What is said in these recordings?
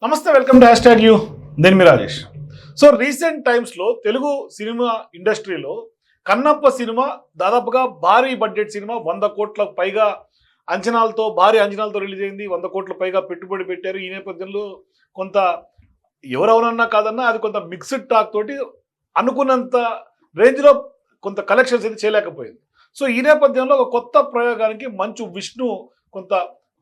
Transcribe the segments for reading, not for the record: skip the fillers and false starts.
నమస్తే, welcome to hash tag you. నేను మీ Rajesh. So recent టైమ్స్లో తెలుగు సినిమా ఇండస్ట్రీలో కన్నప్ప సినిమా దాదాపుగా భారీ బడ్జెట్ సినిమా, 100 కోట్ల పైగా భారీ అంచనాలతో రిలీజ్ అయింది. 100 కోట్ల పైగా పెట్టుబడి పెట్టారు. ఈ నేపథ్యంలో కొంత ఎవరెవరన్నా కాదన్నా అది కొంత మిక్స్డ్ టాక్ తోటి అనుకున్నంత రేంజ్లో కొంత కలెక్షన్స్ అయితే చేయలేకపోయింది. సో ఈ నేపథ్యంలో ఒక కొత్త ప్రయోగానికి మంచు విష్ణు కొంత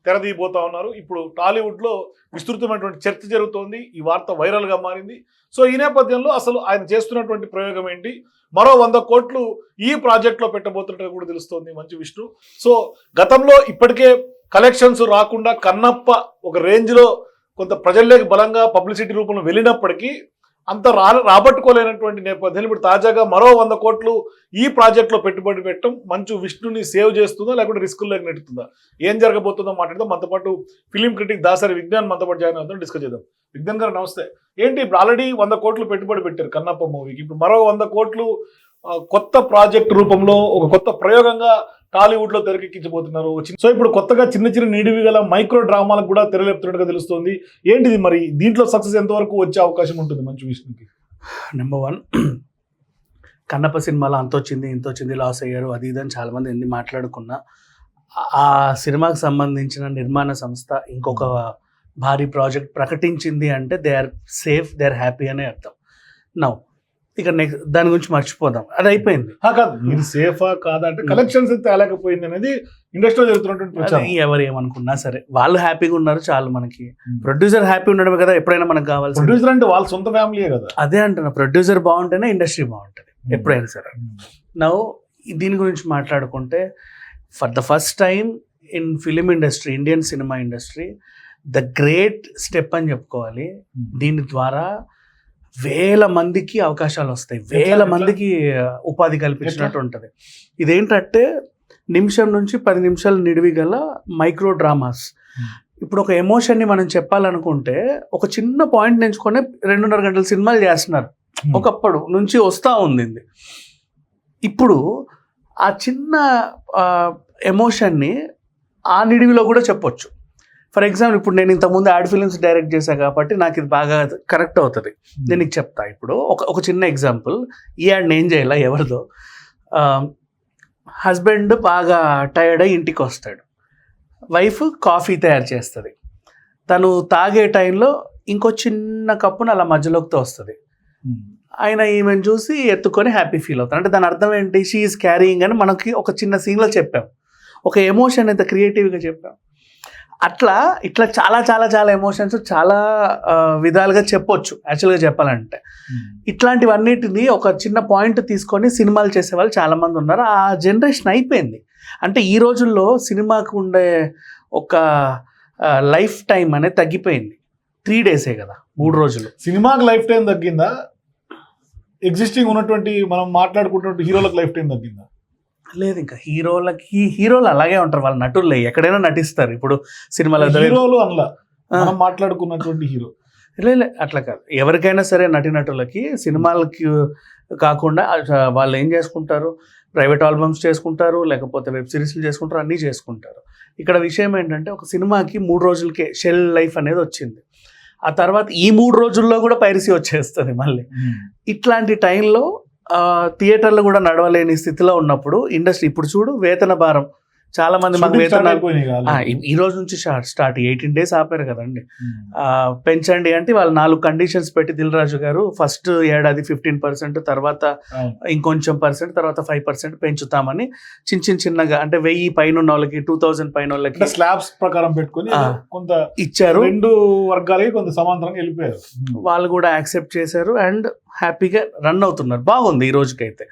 తెరదీయబోతా ఉన్నారు. ఇప్పుడు టాలీవుడ్లో విస్తృతమైనటువంటి చర్చ జరుగుతోంది. ఈ వార్త వైరల్గా మారింది. సో ఈ నేపథ్యంలో అసలు ఆయన చేస్తున్నటువంటి ప్రయోగం ఏంటి, మరో 100 కోట్లు ఈ ప్రాజెక్ట్లో పెట్టబోతున్నట్టు కూడా తెలుస్తోంది మంచు విష్ణు. సో గతంలో ఇప్పటికే కలెక్షన్స్ రాకుండా కన్నప్ప ఒక రేంజ్లో కొంత ప్రజల్లోకి బలంగా పబ్లిసిటీ రూపంలో వెళ్ళినప్పటికీ అంత రాబట్టుకోలేనటువంటి నేపథ్యంలో ఇప్పుడు తాజాగా మరో 100 కోట్లు ఈ ప్రాజెక్ట్లో పెట్టుబడి పెట్టడం మంచు విష్ణుని సేవ్ చేస్తుందా లేకుంటే రిస్కుల్లోకి నెట్టుతుందా, ఏం జరగబోతుందో మాట్లాడదాం. మనతో పాటు ఫిలిం క్రిటిక్ దాసరి విజ్ఞాన్ మనతో పాటు జాయిన్ అవుతాం, డిస్కస్ చేద్దాం. విజ్ఞాన్ గారు నమస్తే. ఏంటి ఇప్పుడు ఆల్రెడీ 100 కోట్లు పెట్టుబడి పెట్టారు కన్నప్ప మూవీకి, ఇప్పుడు మరో 100 కోట్లు కొత్త ప్రాజెక్ట్ రూపంలో ఒక కొత్త ప్రయోగంగా టాలీవుడ్ లో తెరకెక్కించబోతున్నారు. సో ఇప్పుడు కొత్తగా చిన్న చిన్న నిడివి గల మైక్రో డ్రామాలకు కూడా తెరలేపుతున్నట్టుగా తెలుస్తోంది. ఏంటిది మరి, దీంట్లో సక్సెస్ ఎంతవరకు వచ్చే అవకాశం ఉంటుంది మంచు విష్ణుకి? నెంబర్ 1, కన్నప్ప సినిమాలో అంతొచ్చింది ఇంతొచ్చింది లాస్ అయ్యారు అది ఇదని చాలామంది ఎన్ని మాట్లాడుకున్నా ఆ సినిమాకి సంబంధించిన నిర్మాణ సంస్థ ఇంకొక భారీ ప్రాజెక్ట్ ప్రకటించింది అంటే they are safe, they are happy అనే అర్థం. నౌ ఇక నెక్స్ట్ దాని గురించి మర్చిపోదాం, అది అయిపోయింది. కాదు, మీరు సేఫా కాదా అంటే కలెక్షన్స్ తేలేకపోయింది అనేది ఇండస్ట్రీలో జరుగుతున్నటువంటి ఎవరు ఏమనుకున్నా సరే వాళ్ళు హ్యాపీగా ఉన్నారు చాలు. మనకి ప్రొడ్యూసర్ హ్యాపీ ఉండడమే కదా ఎప్పుడైనా మనకు కావాలి. ప్రొడ్యూసర్ అంటే వాళ్ళ సొంత ఫ్యామిలీయే కదా. అదే అంటున్నా, ప్రొడ్యూసర్ బాగుంటేనే ఇండస్ట్రీ బాగుంటుంది ఎప్పుడైనా సరే. నౌ దీని గురించి మాట్లాడుకుంటే for the first time in film industry, Indian cinema industry, the great step అని చెప్పుకోవాలి. దీని ద్వారా వేల మందికి అవకాశాలు వస్తాయి, వేల మందికి ఉపాధి కల్పించినట్టు ఉంటుంది. ఇదేంటంటే నిమిషం నుంచి 10 నిమిషాలు నిడివి గల మైక్రో డ్రామాస్. ఇప్పుడు ఒక ఎమోషన్ని మనం చెప్పాలనుకుంటే ఒక చిన్న పాయింట్ ఎంచుకొని 2.5 గంటల సినిమాలు చేస్తున్నారు. ఒకప్పుడు నుంచి వస్తూ ఉంది. ఇప్పుడు ఆ చిన్న ఎమోషన్ని ఆ నిడివిలో కూడా చెప్పొచ్చు. ఫర్ ఎగ్జాంపుల్ ఇప్పుడు నేను ఇంతకుముందు యాడ్ ఫిలిమ్స్ డైరెక్ట్ చేశాను కాబట్టి నాకు ఇది బాగా కరెక్ట్ అవుతుంది. నేను నీకు చెప్తా. ఇప్పుడు ఒక చిన్న ఎగ్జాంపుల్, ఈ యాడ్ నేను చేయాల ఎవరిదో, హస్బెండ్ బాగా టైర్డ్ అయ్యి ఇంటికి వస్తాడు, వైఫ్ కాఫీ తయారు చేస్తుంది, తను తాగే టైంలో ఇంకో చిన్న కప్పును అలా మధ్యలోకి వస్తుంది, ఆయన ఈమెను చూసి ఎత్తుకొని హ్యాపీ ఫీల్ అవుతాడు. అంటే దాని అర్థం ఏంటి, షీ ఈజ్ క్యారీయింగ్ అని మనకి ఒక చిన్న సీన్లో చెప్పాం, ఒక ఎమోషన్ ఎంత క్రియేటివ్గా చెప్పాం. ఇట్లా చాలా చాలా చాలా ఎమోషన్స్ చాలా విధాలుగా చెప్పొచ్చు యాక్చువల్గా చెప్పాలంటే. ఇట్లాంటివన్నిటిని ఒక చిన్న పాయింట్ తీసుకొని సినిమాలు చేసేవాళ్ళు చాలామంది ఉన్నారు. ఆ జనరేషన్ అయిపోయింది. అంటే ఈ రోజుల్లో సినిమాకు ఉండే ఒక లైఫ్ టైం అనేది తగ్గిపోయింది. 3 డేసే కదా, 3 రోజులు. సినిమాకి లైఫ్ టైం తగ్గిందా, ఎగ్జిస్టింగ్ ఉన్నటువంటి మనం మాట్లాడుకుంటున్నటువంటి హీరోలకు లైఫ్ టైం తగ్గిందా? లేదు, ఇంకా హీరోలు అలాగే ఉంటారు, వాళ్ళ నటులు ఎక్కడైనా నటిస్తారు. ఇప్పుడు సినిమాలో హీరోలు అందులో మనం మాట్లాడుకున్నటువంటి హీరో లేదు, అట్లా కాదు. ఎవరికైనా సరే నటులకి సినిమాలకి కాకుండా వాళ్ళు ఏం చేసుకుంటారు, ప్రైవేట్ ఆల్బమ్స్ చేసుకుంటారు, లేకపోతే వెబ్ సిరీస్లు చేసుకుంటారు, అన్నీ చేసుకుంటారు. ఇక్కడ విషయం ఏంటంటే ఒక సినిమాకి 3 రోజులకే షెల్ లైఫ్ అనేది వచ్చింది. ఆ తర్వాత ఈ 3 రోజుల్లో కూడా పైరసీ వచ్చేస్తుంది మళ్ళీ. ఇట్లాంటి టైంలో థియేటర్లు కూడా నడవలేని స్థితిలో ఉన్నప్పుడు ఇండస్ట్రీ, ఇప్పుడు చూడు వేతన భారం, చాలా మంది మాకు వేతనాలు ఈ రోజు నుంచి స్టార్ట్ 18 డేస్ ఆపారు కదండి, పెంచండి అంటే వాళ్ళు 4 కండిషన్స్ పెట్టి దిల్ రాజు గారు ఫస్ట్ ఏడాది 15%, తర్వాత ఇంకొంచెం పర్సెంట్, తర్వాత 5% పెంచుతామని చిన్నగా, అంటే 1000 పైన ఉన్న వాళ్ళకి 2000 పైన వాళ్ళకి స్లాబ్స్ ప్రకారం పెట్టుకుని కొంత ఇచ్చారు. 2 వర్గాలకి కొంత సమాంతరంగా వెళ్ళిపోయారు. వాళ్ళు కూడా యాక్సెప్ట్ చేశారు అండ్ హ్యాపీగా రన్ అవుతున్నారు. బాగుంది ఈ రోజుకైతే.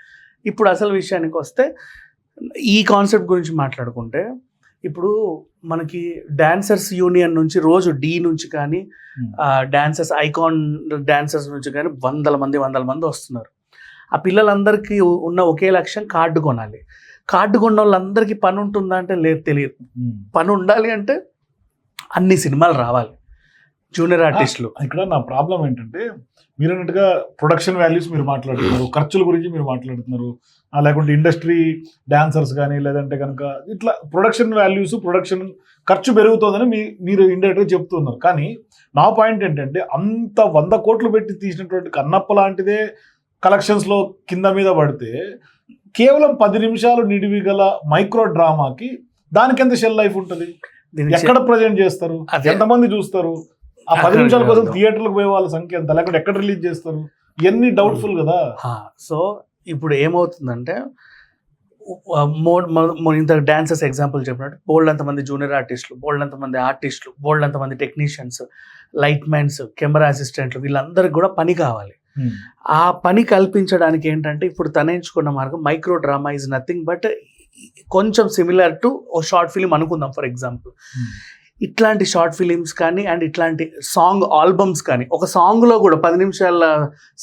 ఇప్పుడు అసలు విషయానికి వస్తే ఈ కాన్సెప్ట్ గురించి మాట్లాడుకుంటే, ఇప్పుడు మనకి డాన్సర్స్ యూనియన్ నుంచి రోజు డి నుంచి కానీ డాన్సర్స్ ఐకాన్ డాన్సర్స్ నుంచి కానీ వందల మంది వస్తున్నారు. ఆ పిల్లలందరికీ ఉన్న ఒకే లక్ష్యం కార్డు కొనాలి. కార్డు కొన్న వాళ్ళందరికీ పని ఉంటుందా అంటే లేదు, తెలియదు. పని ఉండాలి అంటే అన్ని సినిమాలు రావాలి. జూనియర్ ఆర్టిస్టులు. ఇక్కడ నా ప్రాబ్లం ఏంటంటే మీరు అన్నట్టుగా ప్రొడక్షన్ వాల్యూస్ మీరు మాట్లాడుతున్నారు, ఖర్చుల గురించి మీరు మాట్లాడుతున్నారు, లేకుంటే ఇండస్ట్రీ డాన్సర్స్ కానీ లేదంటే కనుక ఇట్లా ప్రొడక్షన్ వాల్యూస్ ప్రొడక్షన్ ఖర్చు పెరుగుతుందని మీరు ఇండైరెక్ట్గా చెప్తున్నారు. కానీ నా పాయింట్ ఏంటంటే అంత 100 కోట్లు పెట్టి తీసినటువంటి కన్నప్ప లాంటిదే కలెక్షన్స్లో కింద మీద పడితే కేవలం 10 నిమిషాలు నిడివి గల మైక్రో డ్రామాకి దానికి ఎంత షెల్ లైఫ్ ఉంటుంది? ఎక్కడ ప్రజెంట్ చేస్తారు? ఎంతమంది చూస్తారు? ఆ 10 నిమిషాల కోసం థియేటర్లకు పోయే వాళ్ళ సంఖ్య ఎంత? లేకపోతే ఎక్కడ రిలీజ్ చేస్తారు? ఇవన్నీ డౌట్ఫుల్ కదా. సో ఇప్పుడు ఏమవుతుందంటే ఇంత డాన్సర్స్ ఎగ్జాంపుల్ చెప్పినట్టు బోల్డ్ అంతమంది జూనియర్ ఆర్టిస్టులు, బోల్డ్ అంతమంది ఆర్టిస్టులు, బోల్డ్ అంతమంది టెక్నీషియన్స్, లైట్ మ్యాన్స్, కెమెరా అసిస్టెంట్లు, వీళ్ళందరికీ కూడా పని కావాలి. ఆ పని కల్పించడానికి ఏంటంటే ఇప్పుడు తనేంచుకున్న మార్గం micro drama is nothing but కొంచెం సిమిలర్ టు ఓ షార్ట్ ఫిలిం అనుకుందాం ఫర్ ఎగ్జాంపుల్. ఇట్లాంటి షార్ట్ ఫిలిమ్స్ కానీ అండ్ ఇట్లాంటి సాంగ్ ఆల్బమ్స్ కానీ, ఒక సాంగ్లో కూడా 10 నిమిషాల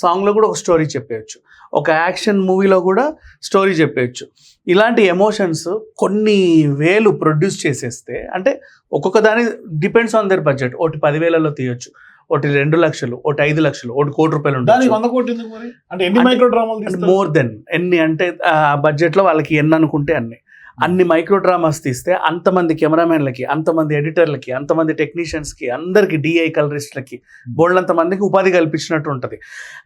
సాంగ్లో కూడా ఒక స్టోరీ చెప్పేయచ్చు, ఒక యాక్షన్ మూవీలో కూడా స్టోరీ చెప్పేయచ్చు. ఇలాంటి ఎమోషన్స్ కొన్ని వేలు ప్రొడ్యూస్ చేసేస్తే, అంటే ఒక్కొక్క దాని డిపెండ్స్ ఆన్ దర్ బడ్జెట్. ఒకటి 10,000లో తీయొచ్చు, ఒకటి 2 లక్షలు, ఒకటి 5 లక్షలు, ఒకటి ₹1 కోటి దానికి 100 కోట్లు ఎందుకు మరి? అంటే ఎన్ని మైక్రో డ్రామాలు తీస్తారు? మోర్ దెన్ ఎన్ని అంటే ఆ బడ్జెట్లో వాళ్ళకి ఎన్ని అనుకుంటే అన్ని మైక్రో డ్రామాస్ తీస్తే అంతమంది కెమెరామెన్లకి, అంతమంది ఎడిటర్లకి, అంతమంది టెక్నీషియన్స్కి, అందరికి డిఐ కలరిస్ట్లకి, బోల్డ్ మందికి ఉపాధి కల్పించినట్టు ఉంటుంది.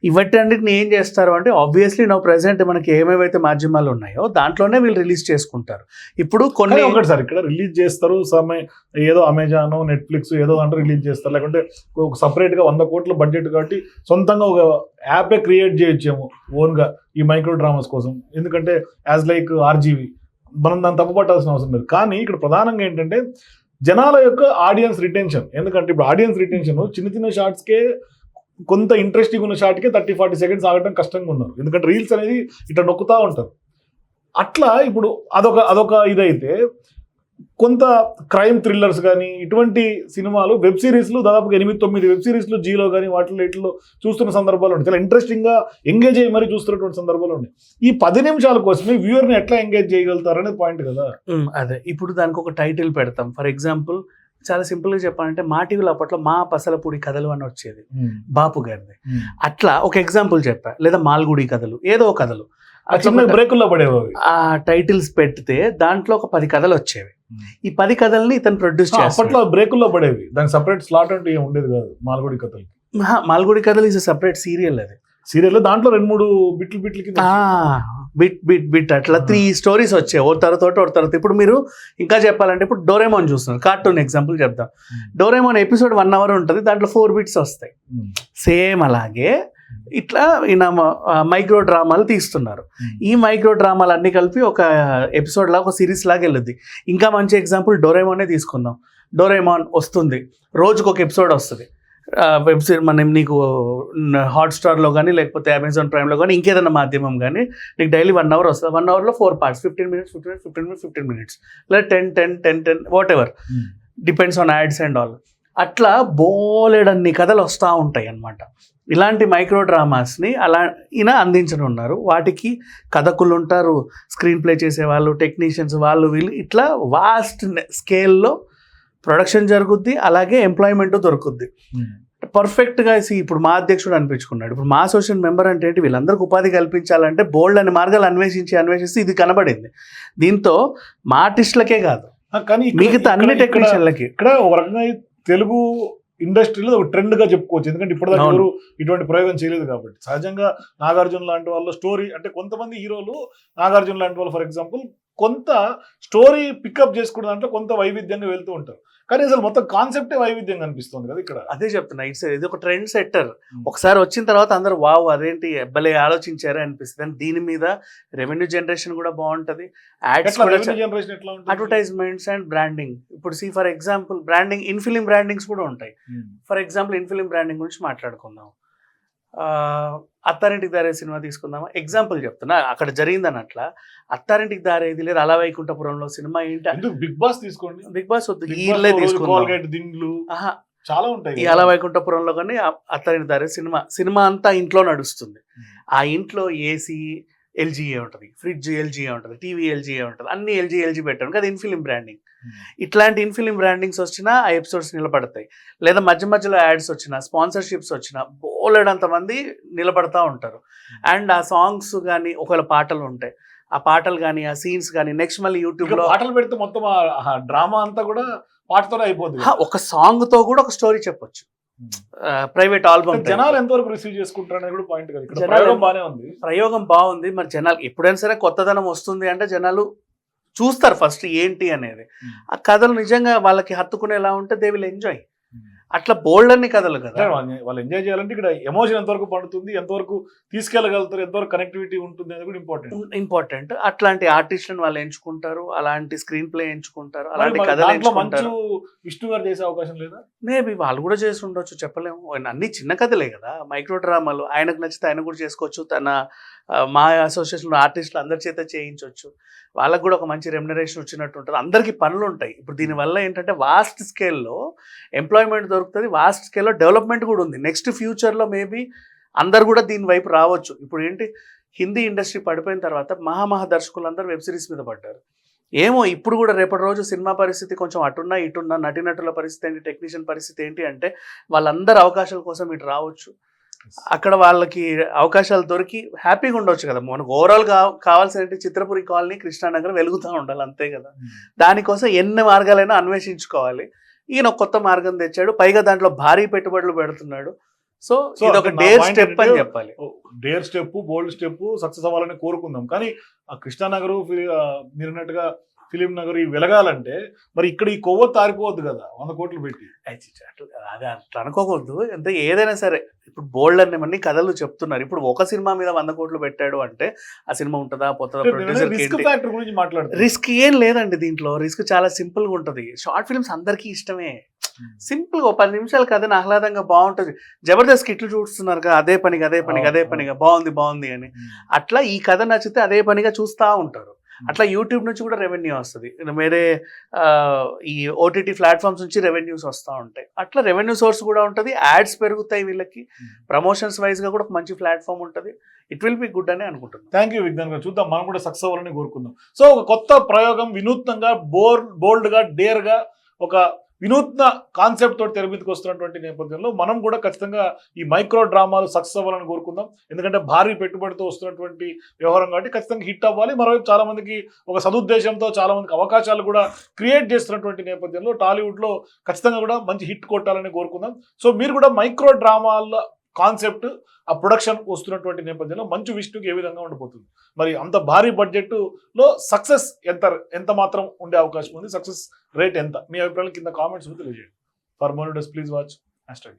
ఇవన్నిటిని ఏం చేస్తారు అంటే ఆబ్వియస్లీ నా ప్రెసెంట్ మనకి ఏమేమైతే మాధ్యమాలు ఉన్నాయో దాంట్లోనే వీళ్ళు రిలీజ్ చేసుకుంటారు. ఇప్పుడు కొన్ని ఒకటి సార్ ఇక్కడ రిలీజ్ చేస్తారు, ఏదో అమెజాన్, నెట్ఫ్లిక్స్ ఏదో అంటే రిలీజ్ చేస్తారు, లేకుంటే ఒక సపరేట్గా 100 కోట్ల బడ్జెట్ కాబట్టి సొంతంగా ఒక యాపే క్రియేట్ చేయొచ్చేమో ఓన్గా ఈ మైక్రో డ్రామాస్ కోసం. ఎందుకంటే యాజ్ లైక్ ఆర్జీవి మనం దాన్ని తప్పుపట్టాల్సిన అవసరం లేదు. కానీ ఇక్కడ ప్రధానంగా ఏంటంటే జనాల యొక్క ఆడియన్స్ రిటెన్షన్. ఎందుకంటే ఇప్పుడు ఆడియన్స్ రిటెన్షన్ చిన్న చిన్న షార్ట్స్కే, కొంత ఇంట్రెస్టింగ్ ఉన్న షార్ట్కే 30-40 సెకండ్స్ ఆగటం కష్టంగా ఉన్నారు. ఎందుకంటే రీల్స్ అనేది ఇట్లా నొక్కుతూ ఉంటారు. అట్లా ఇప్పుడు అదొక ఇదైతే కొంత క్రైమ్ థ్రిల్లర్స్ కానీ ఇటువంటి సినిమాలు, వెబ్ సిరీస్లు దాదాపుగా 8-9 వెబ్ సిరీస్లు జీలో కానీ వాటిలో చూస్తున్న సందర్భాలు ఉన్నాయి. చాలా ఇంట్రెస్టింగ్గా ఎంగేజ్ అయ్యి మరీ చూస్తున్నటువంటి సందర్భాలు ఉన్నాయి. ఈ 10 నిమిషాల కోసమే వ్యూవర్ని ఎట్లా ఎంగేజ్ చేయగలుగుతారు అనేది పాయింట్ కదా. అదే ఇప్పుడు దానికి ఒక టైటిల్ పెడతాం. ఫర్ ఎగ్జాంపుల్ చాలా సింపుల్గా చెప్పాలంటే మా టీవీలో అప్పట్లో మా పసలపూడి కథలు అని వచ్చేది, బాపు గారిది. అట్లా ఒక ఎగ్జాంపుల్ చెప్పా, లేదా మాల్గుడి కథలు, ఏదో కథలు బ్రేకుల్లో పడేవి. ఆ టైటిల్స్ పెడితే దాంట్లో ఒక 10 కథలు వచ్చేవి. ఈ 10 కథల్ని ఇతను ప్రొడ్యూస్ చేస్తాడు. అప్పట్లో బ్రేకుల్లో పడేవి, దానికి సపరేట్ స్లాట్ అంటే ఉండేది కాదు. మాల్గుడి కథలు, మాల్గుడి కథలు ఈజ్ సపరేట్ సీరియల్. అది సీరియల్ దాంట్లో 2-3 బిట్లు బిట్ అట్లా 3 స్టోరీస్ వచ్చాయి, ఓ తర్వాత. ఇప్పుడు మీరు ఇంకా చెప్పాలంటే ఇప్పుడు డోరేమోన్ చూస్తున్నారు, కార్టూన్ ఎగ్జాంపుల్ చెప్తాం. డోరేమోన్ ఎపిసోడ్ 1 hour ఉంటుంది, దాంట్లో 4 బిట్స్ వస్తాయి. సేమ్ అలాగే ఇట్లా ఈయన మైక్రో డ్రామాలు తీస్తున్నారు. ఈ మైక్రో డ్రామాలు అన్ని కలిపి ఒక ఎపిసోడ్ లాగా, ఒక సిరీస్ లాగా వెళ్ళుద్ది. ఇంకా మంచి ఎగ్జాంపుల్ డోరేమోనే తీసుకుందాం. డోరేమోన్ వస్తుంది, రోజుకు ఒక ఎపిసోడ్ వస్తుంది. వెబ్ సిరీస్ మనం నీకు హాట్స్టార్లో కానీ లేకపోతే అమెజాన్ ప్రైమ్లో కానీ ఇంకేదైనా మాధ్యమం కానీ నీకు డైలీ 1 hour వస్తుంది. 1 hourలో 4 parts, 15 minutes లేదా 10 what ever, depends on ads and all. అట్లా బోలెడన్ని కథలు వస్తూ ఉంటాయి అన్నమాట. ఇలాంటి మైక్రో డ్రామాస్ని ఈయన అందించనున్నారు. వాటికి కథకులు ఉంటారు, స్క్రీన్ ప్లే చేసే వాళ్ళు, టెక్నీషియన్స్, వాళ్ళు వీళ్ళు, ఇట్లా వాస్ట్ స్కేల్లో ప్రొడక్షన్ జరుగుద్ది, అలాగే ఎంప్లాయ్మెంట్ దొరుకుద్ది. పర్ఫెక్ట్గా ఇప్పుడు మా అధ్యక్షుడు అనిపించుకున్నాడు. ఇప్పుడు మా అసోసియేషన్ మెంబర్ అంటే ఏంటి, వీళ్ళందరికీ ఉపాధి కల్పించాలంటే బోల్డ్ అని మార్గాలు అన్వేషిస్తే ఇది కనబడింది. దీంతో మా ఆర్టిస్టులకే కాదు కానీ మిగతా అన్ని టెక్నీషియన్లకి ఇక్కడ ఒక రకంగా తెలుగు ఇండస్ట్రీలో ఒక ట్రెండ్ గా చెప్పుకోవచ్చు. ఎందుకంటే ఇప్పటిదాకా ఎవరు ఇటువంటి ప్రయోగం చేయలేదు కాబట్టి. సహజంగా నాగార్జున లాంటి వాళ్ళు స్టోరీ, అంటే కొంతమంది హీరోలు, నాగార్జున లాంటి వాళ్ళు ఫర్ ఎగ్జాంపుల్, కొంత స్టోరీ పికప్ చేసుకునే దాంట్లో కొంత వైవిధ్యంగా వెళ్తూ ఉంటారు. కానీ అసలు మొత్తం కాన్సెప్టే వైవిధ్యంగా అనిపిస్తుంది కదా ఇక్కడ. అదే చెప్తున్నా, ఇది ఒక ట్రెండ్ సెట్టర్. ఒకసారి వచ్చిన తర్వాత అందరూ వావ్ అదేంటి ఎబ్బలే ఆలోచించారే అనిపిస్తుంది. అండ్ దీని మీద రెవెన్యూ జనరేషన్ కూడా బాగుంటుంది. Advertisements and branding. ఇప్పుడు for example branding, in film brandings కూడా ఉంటాయి. For example in film branding గురించి మాట్లాడుకుందాం. అత్తారింటికి దారే సినిమా తీసుకుందామా, ఎగ్జాంపుల్ చెప్తున్నా, అక్కడ జరిగిందని. అట్లా అత్తారింటికి దారేది లేదు, అలా వైకుంఠపురంలో సినిమా ఏంటి, బిగ్ బాస్ తీసుకోండి, బిగ్ బాస్ వద్దు, ఈళ్ళే తీసుకుందాం, చాలా ఉంటాయి. ఈ అలా వైకుంఠపురంలో కానీ అత్తారింటికి దారే సినిమా అంతా ఇంట్లో నడుస్తుంది. ఆ ఇంట్లో ఏసీ, ఎల్జీఏ ఉంటుంది, ఫ్రిడ్జ్ ఎల్జీఏ ఉంటుంది, టీవీ ఎల్జీఏ ఉంటుంది, అన్ని ఎల్జీ పెట్టాను కదా ఇన్ఫిలిం బ్రాండింగ్. ఇట్లాంటి ఇన్ఫిలిం బ్రాండింగ్స్ వచ్చినా ఆ ఎపిసోడ్స్ నిలబడతాయి. లేదా మధ్యలో యాడ్స్ వచ్చినా, స్పాన్సర్షిప్స్ వచ్చినా బోలెడంత మంది నిలబడతా ఉంటారు. అండ్ ఆ సాంగ్స్ కానీ ఒకవేళ పాటలు ఉంటాయి, ఆ పాటలు కానీ ఆ సీన్స్ కానీ నెక్స్ట్ మళ్ళీ యూట్యూబ్లో పాటలు పెడితే మొత్తం డ్రామా అంతా కూడా పాటతోనే అయిపోతుంది. ఒక సాంగ్ తో కూడా ఒక స్టోరీ చెప్పొచ్చు. ప్రైవేట్ ఆల్బమ్ జనాలు ఎంతవరకు రిసీవ్ చేసుకుంటారు అనేది కూడా పాయింట్ కదా. ఇక్కడ జనాలు ప్రయోగం బానే ఉంది. ప్రయోగం బాగుంది. మరి జనాలు ఎప్పుడైనా సరే కొత్తదనం వస్తుంది అంటే జనాలు చూస్తారు ఫస్ట్ ఏంటి అనేది. ఆ కథలు నిజంగా వాళ్ళకి హత్తుకునేలా ఉంటే దే విల్ ఎంజాయ్. అట్లా బోల్డ్ అన్ని కథలు కదా. వాళ్ళు ఎంజాయ్ చేయాలంటే ఇక్కడ ఎమోషన్ ఎంతవరకు పండుతుంది, ఎంతవరకు తీసుకెళ్ళగలుగుతారు, ఎంతవరకు కనెక్టివిటీ ఉంటుంది అనేది కూడా ఇంపార్టెంట్. అట్లాంటి ఆర్టిస్టులను వాళ్ళు ఎంచుకుంటారు, అలాంటి స్క్రీన్ ప్లే ఎంచుకుంటారు, అలాంటి కథలు ఎంచుకుంటారు. విష్ణు గారు చేసే అవకాశం లేదా? మేబీ వాళ్ళు కూడా చేసి ఉండొచ్చు, చెప్పలేము. అన్ని చిన్న కథలే కదా, మైక్రో డ్రామాలు. ఆయనకు నచ్చితే ఆయన కూడా చేసుకోవచ్చు. తన మా అసోసియేషన్ ఆర్టిస్టులు అందరి చేత చేయించవచ్చు. వాళ్ళకు కూడా ఒక మంచి రెమ్యునరేషన్ వచ్చినట్టు ఉంటుంది. అందరికీ పనులు ఉంటాయి. ఇప్పుడు దీనివల్ల ఏంటంటే వాస్ట్ స్కేల్లో ఎంప్లాయ్మెంట్ దొరుకుతుంది, వాస్ట్ స్కేల్లో డెవలప్మెంట్ కూడా ఉంది. నెక్స్ట్ ఫ్యూచర్లో మేబీ అందరు కూడా దీని వైపు రావచ్చు. ఇప్పుడు ఏంటి, హిందీ ఇండస్ట్రీ పడిపోయిన తర్వాత మహా దర్శకులు అందరూ వెబ్ సిరీస్ మీద పడ్డారు. ఏమో ఇప్పుడు కూడా రేపటి రోజు సినిమా పరిస్థితి కొంచెం అటున్నా ఇటున్నా, నటీనటుల పరిస్థితి ఏంటి, టెక్నీషియన్ పరిస్థితి ఏంటి అంటే వాళ్ళందరూ అవకాశాల కోసం ఇటు రావచ్చు. అక్కడ వాళ్ళకి అవకాశాలు దొరికి హ్యాపీగా ఉండొచ్చు కదా. మనకు ఓవరాల్ కావాల్సిన చిత్రపురి కాలనీ, కృష్ణానగర్ వెలుగుతూ ఉండాలి, అంతే కదా. దానికోసం ఎన్ని మార్గాలైనా అన్వేషించుకోవాలి. ఈయన కొత్త మార్గం తెచ్చాడు, పైగా దాంట్లో భారీ పెట్టుబడులు పెడుతున్నాడు. సో ఇది ఒక డేర్ స్టెప్ అని చెప్పాలి. డేర్ స్టెప్, బోల్డ్ స్టెప్ సక్సెస్ అవ్వాలని కోరుకుందాం. కానీ ఆ కృష్ణానగర్ మీరున్నట్టుగా ఫిలిం నగర్ వెలగాలంటే మరి ఇక్కడ ఈ కొవ్వొత్తు ఆరిపోవద్దు కదా 100 కోట్లు పెట్టి. అది అట్లా అనుకోకూడదు. అంటే ఏదైనా సరే ఇప్పుడు బోల్డ్ అన్ని కథలు చెప్తున్నారు. ఇప్పుడు ఒక సినిమా మీద 100 కోట్లు పెట్టాడు అంటే ఆ సినిమా ఉంటుందా, పోతుందా? రిస్క్ ఏం లేదండి దీంట్లో. రిస్క్ చాలా సింపుల్ గా ఉంటది. షార్ట్ ఫిల్మ్స్ అందరికీ ఇష్టమే. సింపుల్ గా 10 నిమిషాల కథను ఆహ్లాదంగా బాగుంటది. జబర్దస్త్ కిట్లు చూస్తున్నారు కదా, అదే పనిగా బాగుంది అని. అట్లా ఈ కథ నచ్చితే అదే పనిగా చూస్తూ ఉంటారు. అట్లా యూట్యూబ్ నుంచి కూడా రెవెన్యూ వస్తుంది, వేరే ఈ ఓటీటీ ప్లాట్ఫామ్స్ నుంచి రెవెన్యూస్ వస్తూ ఉంటాయి. అట్లా రెవెన్యూ సోర్స్ కూడా ఉంటుంది, యాడ్స్ పెరుగుతాయి, వీళ్ళకి ప్రమోషన్స్ వైజ్గా కూడా ఒక మంచి ప్లాట్ఫామ్ ఉంటుంది. ఇట్ విల్ బి గుడ్ అని అనుకుంటున్నాను. థ్యాంక్ యూ విజ్ఞాన్ గారు. చూద్దాం, మనం కూడా సక్సెస్ అవ్వాలని కోరుకుందాం. సో ఒక కొత్త ప్రయోగం, వినూత్నంగా, బోల్డ్గా, డేర్గా, ఒక వినూత్న కాన్సెప్ట్ తోటి తెర మీదకి వస్తున్నటువంటి నేపథ్యంలో మనం కూడా ఖచ్చితంగా ఈ మైక్రో డ్రామాలు సక్సెస్ అవ్వాలని కోరుకుందాం. ఎందుకంటే భారీ పెట్టుబడితో వస్తున్నటువంటి వ్యవహారం కాబట్టి ఖచ్చితంగా హిట్ అవ్వాలి. మరోవైపు చాలా మందికి ఒక సదుద్దేశంతో చాలా మందికి అవకాశాలు కూడా క్రియేట్ చేస్తున్నటువంటి నేపథ్యంలో టాలీవుడ్లో ఖచ్చితంగా కూడా మంచి హిట్ కొట్టాలని కోరుకుందాం. సో మీరు కూడా మైక్రో డ్రామాల కాన్సెప్ట్, ఆ ప్రొడక్షన్ వస్తున్నటువంటి నేపథ్యంలో మంచు విష్ణుకి ఏ విధంగా ఉండిపోతుంది, మరి అంత భారీ బడ్జెట్లో సక్సెస్ ఎంత మాత్రం ఉండే అవకాశం ఉంది, సక్సెస్ రేట్ ఎంత, మీ అభిప్రాయాలు కింద కామెంట్స్ తెలియజేయండి. For more videos please watch #.